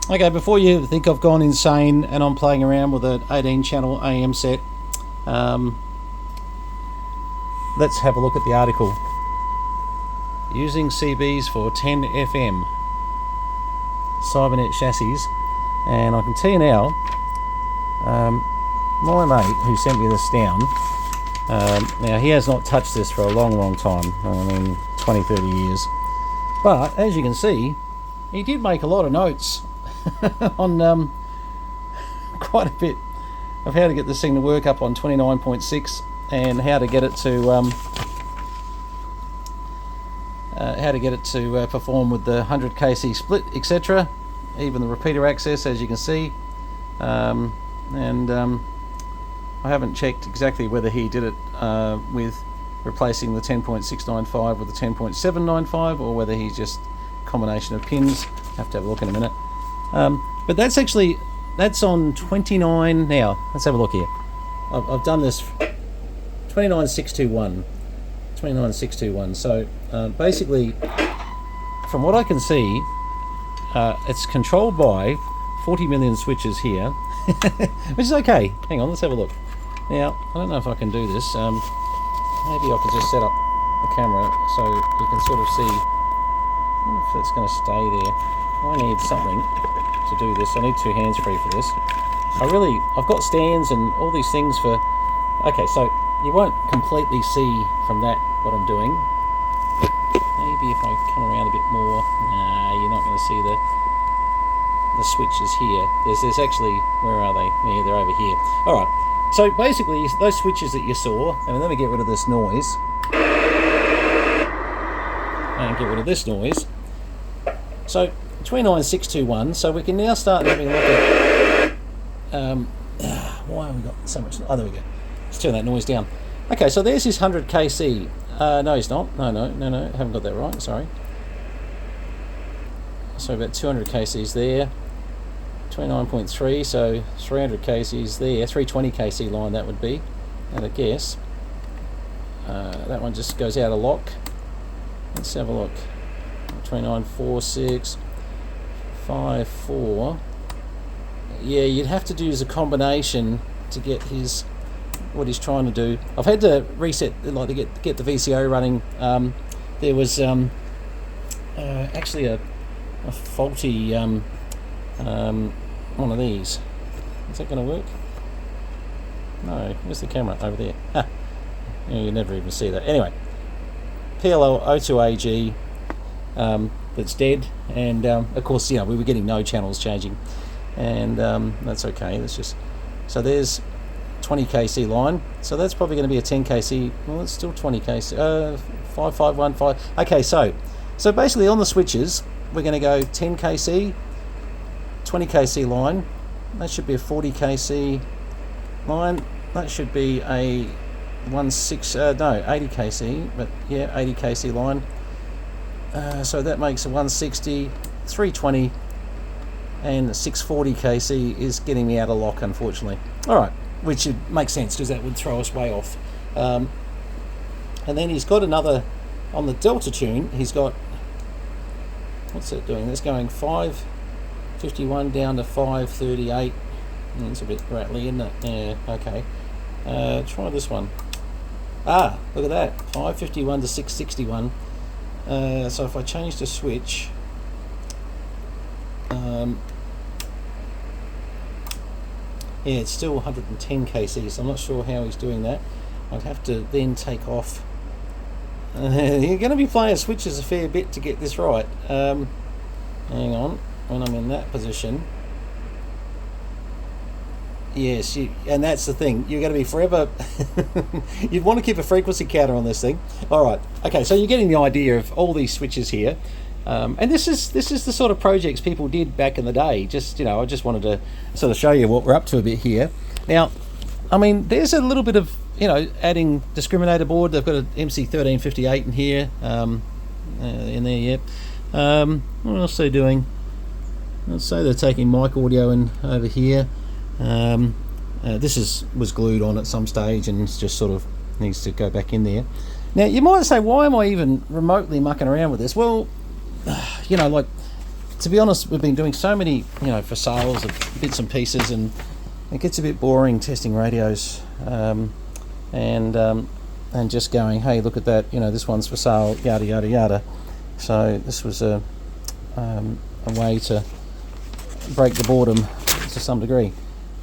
Okay, before you think I've gone insane and I'm playing around with an 18 channel AM set, let's have a look at the article. Using CBs for 10 FM Cybernet chassis, and I can tell you now, my mate who sent me this down, now he has not touched this for a long time, 20-30 years, but as you can see, he did make a lot of notes on quite a bit of how to get this thing to work up on 29.6 and how to get it to perform with the 100 kc split, etc. Even the repeater access, as you can see, I haven't checked exactly whether he did it with replacing the 10.695 with the 10.795 or whether he's just a combination of pins. Have to have a look in a minute. But that's on 29 now. Let's have a look here. I've done this 29621. So basically, from what I can see, it's controlled by 40 million switches here, which is okay. Hang on, let's have a look. Now, I don't know if I can do this. Maybe I could just set up the camera so you can sort of see. I wonder if it's going to stay there. I need something to do this. I need two hands free for this. I've got stands and all these things for... Okay, so you won't completely see from that what I'm doing. Maybe if I come around a bit more, nah, you're not going to see the switches here. There's actually, where are they? Yeah, they're over here. All right. So basically, those switches that you saw, and let me get rid of this noise. And get rid of this noise. So 29621. So we can now start having a look at. Why have we got so much? Oh, there we go. Let's turn that noise down. Okay, so there's his 100 kc. No, he's not. No. I haven't got that right. Sorry. So about 200 kc's there. 29.3, so 300 kc's there. 320 kc line that would be. And I guess that one just goes out of lock. Let's have a look. 29.46, 5.4. Yeah, you'd have to do as a combination to get what he's trying to do. I've had to reset, like to get the VCO running. There was actually a faulty one of these. Is that going to work? No. Where's the camera? Over there. Ah, you never even see that. Anyway, PLL 02AG. That's dead, and of course, we were getting no channels changing, and that's okay. So there's 20 kc line, so that's probably going to be a 10 kc. Well, it's still 20 kc. 5515. Okay, so basically on the switches, we're going to go 10 kc, 20 kc line. That should be a 40 kc line. That should be a 80 kc, but yeah, 80 kc line. So that makes a 160, 320, and 640 kc is getting me out of lock, unfortunately. All right, which would make sense because that would throw us way off. And then he's got another on the Delta tune. He's got, what's it doing? That's going 551 down to 538. It's a bit rattly, isn't it? Yeah. Okay. Try this one. Ah, look at that. 551 to 661. So if I change the switch, yeah, it's still 110 kc, so I'm not sure how he's doing that. I'd have to then take off. You're going to be playing switches a fair bit to get this right. Hang on, when I'm in that position. Yes, and that's the thing. You're going to be forever. You'd want to keep a frequency counter on this thing. All right. Okay. So you're getting the idea of all these switches here, and this is the sort of projects people did back in the day. Just I just wanted to sort of show you what we're up to a bit here. Now, there's a little bit of adding discriminator board. They've got an MC1358 in here, in there. Yep. What else are they doing? Let's say they're taking mic audio in over here. This was glued on at some stage and it's just sort of needs to go back in there. Now you might say, why am I even remotely mucking around with this? Well, like to be honest, we've been doing so many, for sales of bits and pieces, and it gets a bit boring testing radios, and just going, hey, look at that, this one's for sale, yada yada yada. So this was a way to break the boredom to some degree.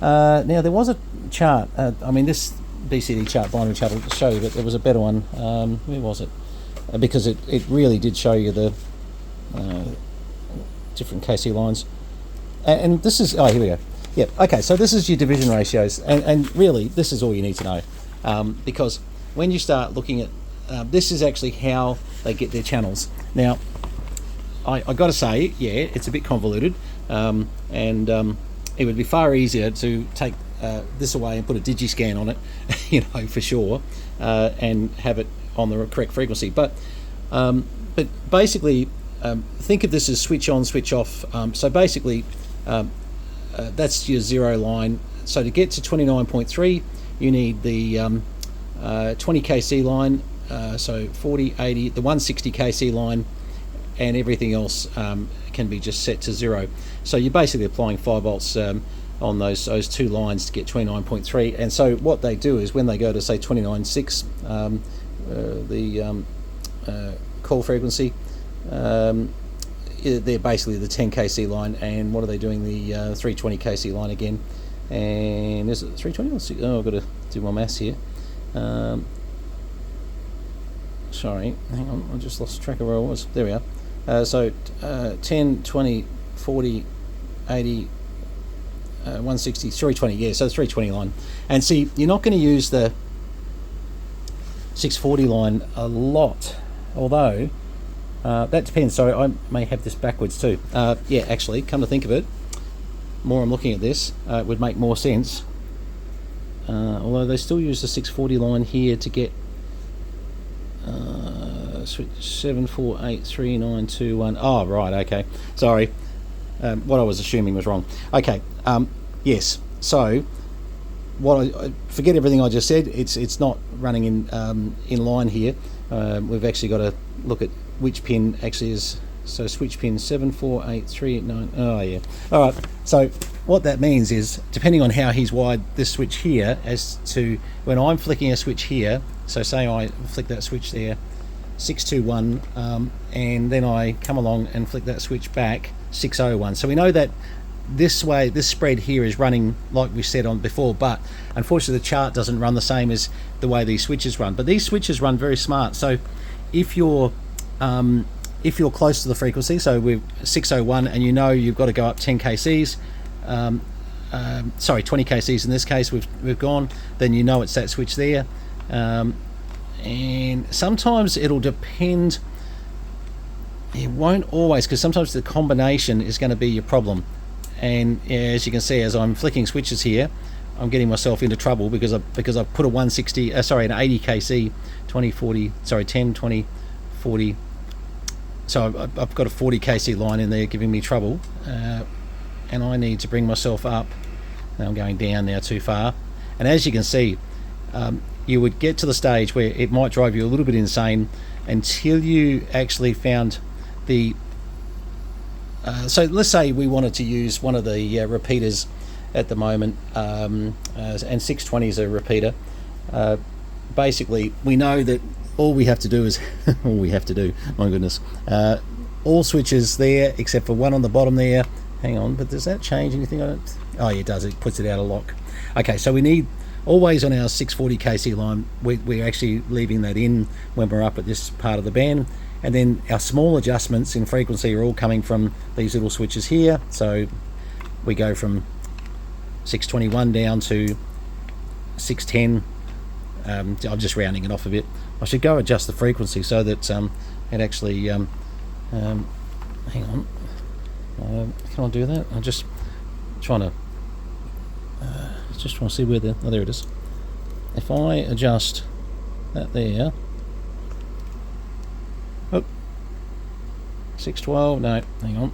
Now there was a chart. This BCD chart, binary chart, will show you, but there was a better one. Where was it? Because it really did show you the different KC lines. And this is, here we go. Yep. Okay. So this is your division ratios, and really this is all you need to know, because when you start looking at this is actually how they get their channels. Now, I got to say, yeah, it's a bit convoluted, and it would be far easier to take this away and put a digiscan on it, for sure, and have it on the correct frequency. But basically, think of this as switch on, switch off. So basically, that's your zero line. So to get to 29.3, you need the 20 kc line, so 40, 80, the 160 kc line, and everything else can be just set to 0. So you're basically applying 5 volts on those two lines to get 29.3. And so what they do is when they go to say 29.6, the call frequency, they're basically the 10 kc line. And what are they doing? The 320 kc line again. And is it 320 or 6? Oh, I've got to do my maths here. Sorry, hang on, I just lost track of where I was. There we are. So 10, 20, 40, 80, 160, 320, yeah, so 320 line. And see, you're not going to use the 640 line a lot, although that depends. So I may have this backwards too. Yeah, actually, come to think of it, more I'm looking at this, it would make more sense. Although they still use the 640 line here to get 7483921. Oh, right, okay. Sorry. What I was assuming was wrong. Okay. Yes. So, I forget everything I just said. It's not running in line here. We've actually got to look at which pin actually is. So switch pin 74839. Oh yeah. All right. So what that means is, depending on how he's wired this switch here, as to when I'm flicking a switch here. So say I flick that switch there, 621, and then I come along and flick that switch back, 601. So we know that this way, this spread here is running like we said on before, but unfortunately the chart doesn't run the same as the way these switches run. But these switches run very smart. So if you're close to the frequency, so we're 601, and you've got to go up 10 kcs, sorry, 20 kcs in this case, we've gone, then it's that switch there. And sometimes it'll depend, it won't always, because sometimes the combination is going to be your problem. And as you can see, as I'm flicking switches here, I'm getting myself into trouble because I've put a 160, an 80 kc, 20, 40, sorry, 10, 20, 40. So I've got a 40 kc line in there giving me trouble, and I need to bring myself up. Now I'm going down now too far. And as you can see, you would get to the stage where it might drive you a little bit insane until you actually found the so let's say we wanted to use one of the repeaters at the moment, and 620 is a repeater. Basically we know that all we have to do is my goodness, all switches there except for one on the bottom there. Hang on, but does that change anything on it? Oh yeah, it does. It puts it out of lock. Okay, so we need always on our 640 kc line, we're actually leaving that in when we're up at this part of the band, and then our small adjustments in frequency are all coming from these little switches here. So we go from 621 down to 610. I'm just rounding it off a bit. I should go adjust the frequency so that it actually hang on, can I do that? I'm just trying to see where the, oh, there it is. If I adjust that there, oh, 612, no, hang on,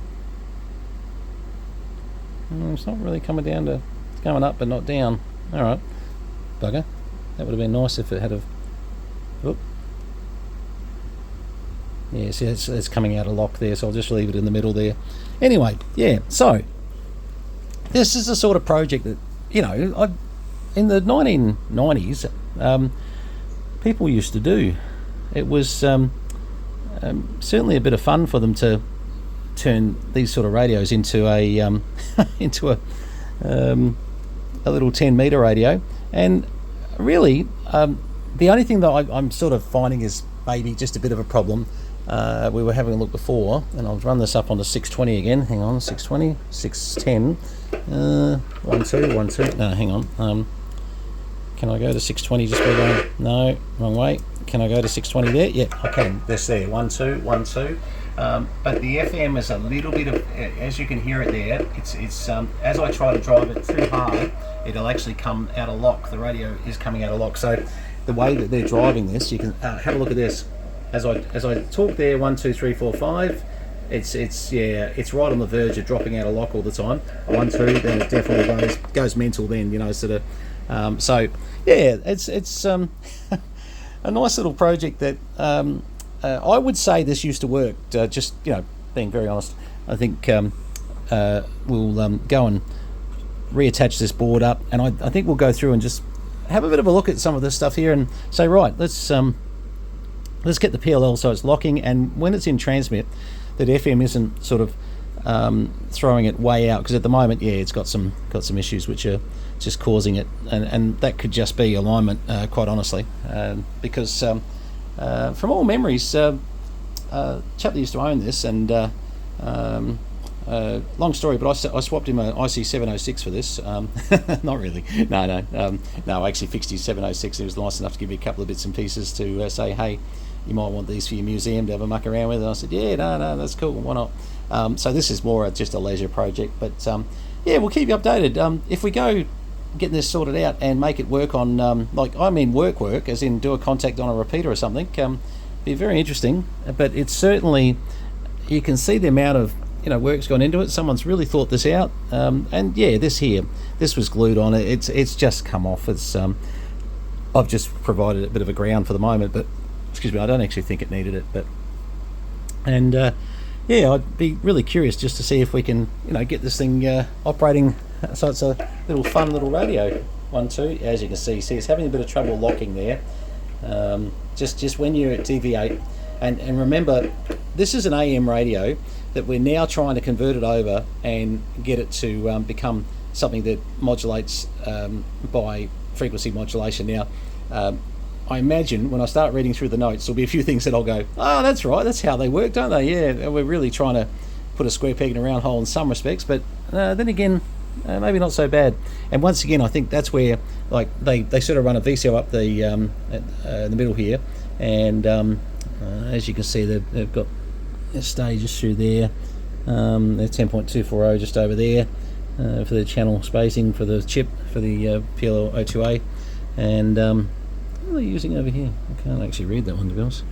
it's not really coming down to, it's going up but not down. Alright, bugger, that would have been nice if it had oh, yeah, see, it's coming out of lock there, so I'll just leave it in the middle there. Anyway, yeah, so this is the sort of project that, in the 1990s, people used to do. It was certainly a bit of fun for them to turn these sort of radios into a into a little 10-meter radio. And really, the only thing that I'm sort of finding is maybe just a bit of a problem. We were having a look before, and I'll run this up onto 620 again. Hang on, 620, 610, 1, 2, 1, 2. No, hang on. Can I go to 620 just by going? No, wrong way. Can I go to 620 there? Yeah, I can. That's there. 1, 2, 1, 2. But the FM is a little bit of, as you can hear it there, it's as I try to drive it too hard, it'll actually come out of lock. The radio is coming out of lock. So the way that they're driving this, you can have a look at this. As I talk there, 1, 2, 3, 4, 5. It's right on the verge of dropping out of lock all the time. 1, 2, then it definitely goes mental. Then sort of. So yeah, it's a nice little project that I would say this used to work. Just being very honest, I think we'll go and reattach this board up, and I think we'll go through and just have a bit of a look at some of this stuff here and say, right, let's get the PLL so it's locking, and when it's in transmit, that FM isn't sort of throwing it way out, because at the moment, it's got some issues which are just causing it, and that could just be alignment, quite honestly, because from all memories, chap that used to own this, and long story, but I swapped him a IC706 for this. Not really. No. I actually fixed his 706. He was nice enough to give me a couple of bits and pieces to say, hey, you might want these for your museum to have a muck around with. And I said, no, that's cool. Why not? So this is more just a leisure project, but we'll keep you updated. If we go getting this sorted out and make it work on, work, as in do a contact on a repeater or something, be very interesting. But it's certainly, you can see the amount of work's gone into it. Someone's really thought this out, and this was glued on. It's just come off. It's I've just provided a bit of a ground for the moment, but excuse me, I don't actually think it needed it. But I'd be really curious just to see if we can get this thing operating so it's a little fun little radio. 1, 2, as you can see it's having a bit of trouble locking there, just when you deviate. And remember, this is an AM radio that we're now trying to convert it over and get it to become something that modulates by frequency modulation. Now, I imagine when I start reading through the notes, there'll be a few things that I'll go, oh, that's right, that's how they work, don't they? Yeah, we're really trying to put a square peg in a round hole in some respects, but then again, maybe not so bad. And once again, I think that's where they sort of run a VCO up in the middle here, and as you can see, they've got stages through there. They're 10.240 just over there for the channel spacing for the chip for the PLO02A, and what are they using over here? I can't actually read that one, to be honest.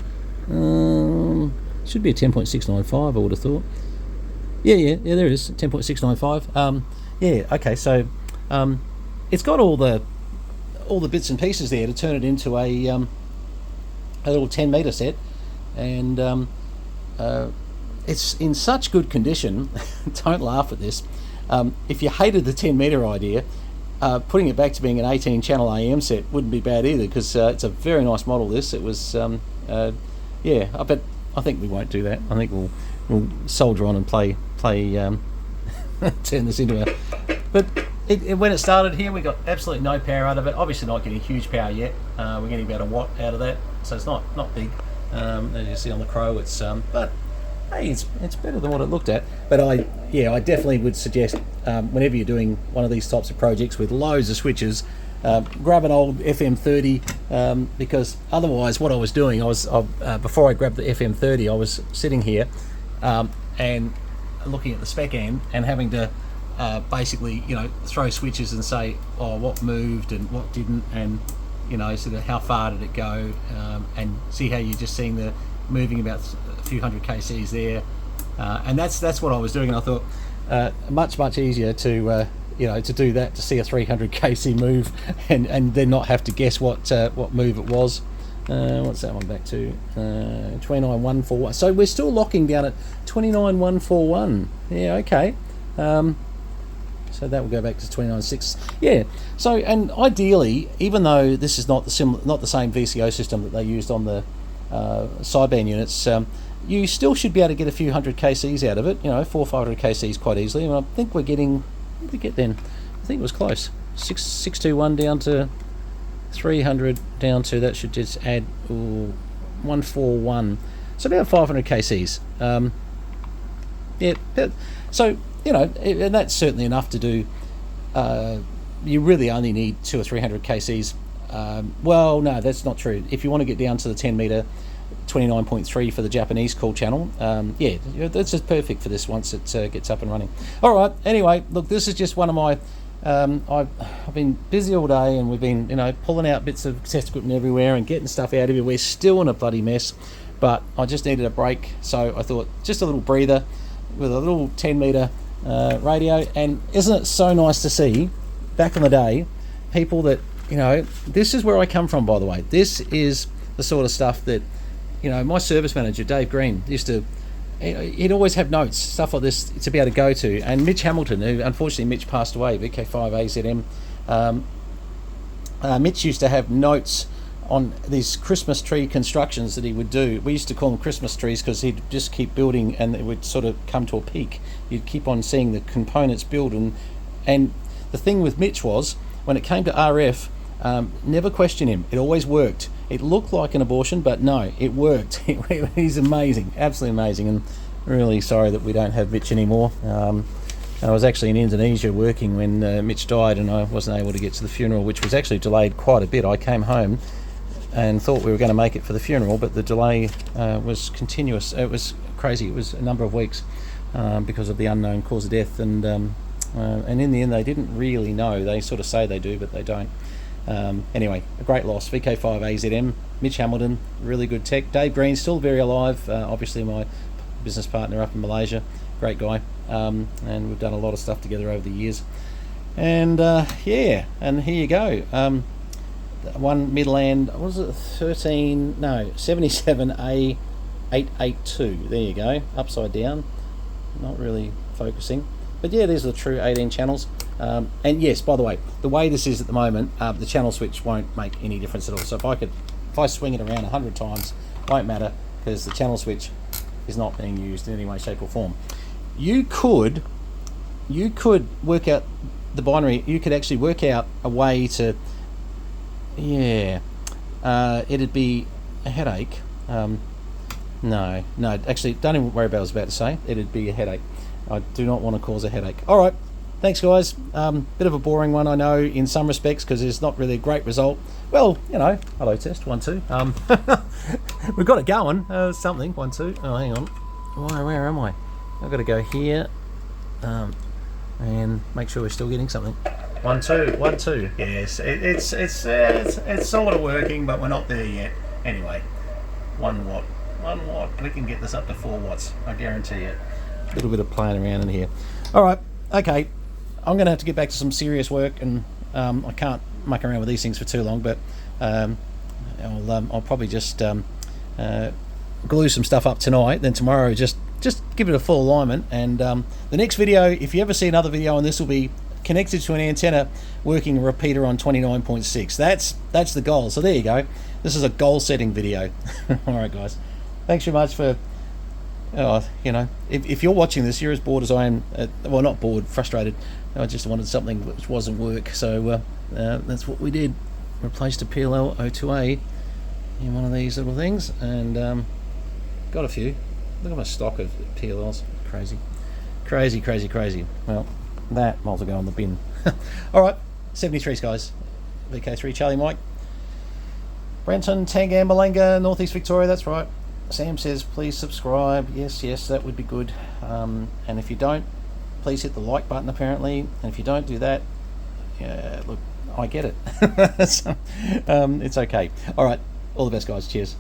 Should be a 10.695, I would have thought. Yeah, there it is, 10.695. Okay, so it's got all the bits and pieces there to turn it into a little 10-meter set, and it's in such good condition. Don't laugh at this. If you hated the 10-meter idea, putting it back to being an 18-channel AM set wouldn't be bad either, because it's a very nice model. This it was, I think we won't do that. I think we'll soldier on and play turn this into a. But when it started here, we got absolutely no power out of it. Obviously, not getting huge power yet. We're getting about a watt out of that, so it's not big. As you see on the Crow, it's but hey, it's better than what it looked at. But I definitely would suggest whenever you're doing one of these types of projects with loads of switches, grab an old FM30, because otherwise, what I was doing, before I grabbed the FM30, I was sitting here and looking at the spec end and having to basically throw switches and say, oh, what moved and what didn't, and sort of how far did it go, and see how you're just seeing the moving about a few hundred kcs there, and that's what I was doing. And I thought much easier to to do that, to see a 300 kc move and then not have to guess what move it was. What's that one back to? 29141. So we're still locking down at 29141. Yeah, okay. So that will go back to 296. Yeah. So, and ideally, even though this is not the same VCO system that they used on the sideband units, you still should be able to get a few hundred kcs out of it. 400 or 500 kcs quite easily. And I think we're getting. What did we get then? I think it was close. 621 down to 300 down to, that should just add 141. So about 500 kcs. Yeah. So. And that's certainly enough to do. You really only need 200 or 300 kcs. Well, no, that's not true. If you want to get down to the 10 meter, 29.3 for the Japanese call channel, yeah, that's just perfect for this once it gets up and running. All right. Anyway, look, this is just one of my. I've been busy all day, and we've been, pulling out bits of test equipment everywhere and getting stuff out of here. We're still in a bloody mess, but I just needed a break, so I thought just a little breather with a little 10 meter. Radio. And isn't it so nice to see back in the day people that, this is where I come from, by the way. This is the sort of stuff that, my service manager Dave Green used to, he'd always have notes, stuff like this to be able to go to. And Mitch Hamilton, who unfortunately Mitch passed away, VK5AZM, Mitch used to have notes on these Christmas tree constructions that he would do. We used to call them Christmas trees because he'd just keep building, and it would sort of come to a peak. You'd keep on seeing the components build, and the thing with Mitch was, when it came to RF, never question him. It always worked. It looked like an abortion, but no, it worked. He's amazing, absolutely amazing, and really sorry that we don't have Mitch anymore. I was actually in Indonesia working when Mitch died, and I wasn't able to get to the funeral, which was actually delayed quite a bit. I came home and thought we were going to make it for the funeral, but the delay was continuous. It was crazy. It was a number of weeks because of the unknown cause of death, and in the end they didn't really know. They sort of say they do, but they don't. Anyway, a great loss. VK5AZM, Mitch Hamilton, really good tech. Dave Green, still very alive, obviously my business partner up in Malaysia, great guy, and we've done a lot of stuff together over the years. And yeah, and here you go. One Midland, what was it, 77A882, there you go, upside down, not really focusing, but yeah, these are the true 18 channels. And yes, by the way this is at the moment, the channel switch won't make any difference at all. So if I swing it around 100 times, won't matter, because the channel switch is not being used in any way, shape or form. You could work out the binary. You could actually work out a way to, yeah, it'd be a headache. No, actually, don't even worry about what I was about to say. It'd be a headache. I do not want to cause a headache. All right, thanks, guys. Bit of a boring one, I know, in some respects, because it's not really a great result. Well, hello, test, 1, 2. We've got it going. Something, 1, 2. Oh, hang on. Where am I? I've got to go here and make sure we're still getting something. 1, 2, 1, 2. Yes, it's sort of working, but we're not there yet. Anyway, 1 watt. We can get this up to 4 watts. I guarantee it. A little bit of playing around in here. All right, okay. I'm going to have to get back to some serious work, and I can't muck around with these things for too long. But I'll probably just glue some stuff up tonight. Then tomorrow, just give it a full alignment. And the next video, if you ever see another video on this, will be connected to an antenna working a repeater on 29.6. That's the goal. So there you go. This is a goal setting video. All right, guys. Thanks very much for. If you're watching this, you're as bored as I am. Well, not bored, frustrated. I just wanted something which wasn't work. So that's what we did. Replaced a PLL 02A in one of these little things, and got a few. Look at my stock of PLLs. Crazy. Well, that might as well go on the bin. All right, 73s, guys. VK3 Charlie Mike. Brenton, Tangan, Malanga, Northeast Victoria. That's right. Sam says, please subscribe. Yes, that would be good. And if you don't, please hit the like button, apparently. And if you don't do that, look, I get it. So, it's okay. All right, all the best, guys. Cheers.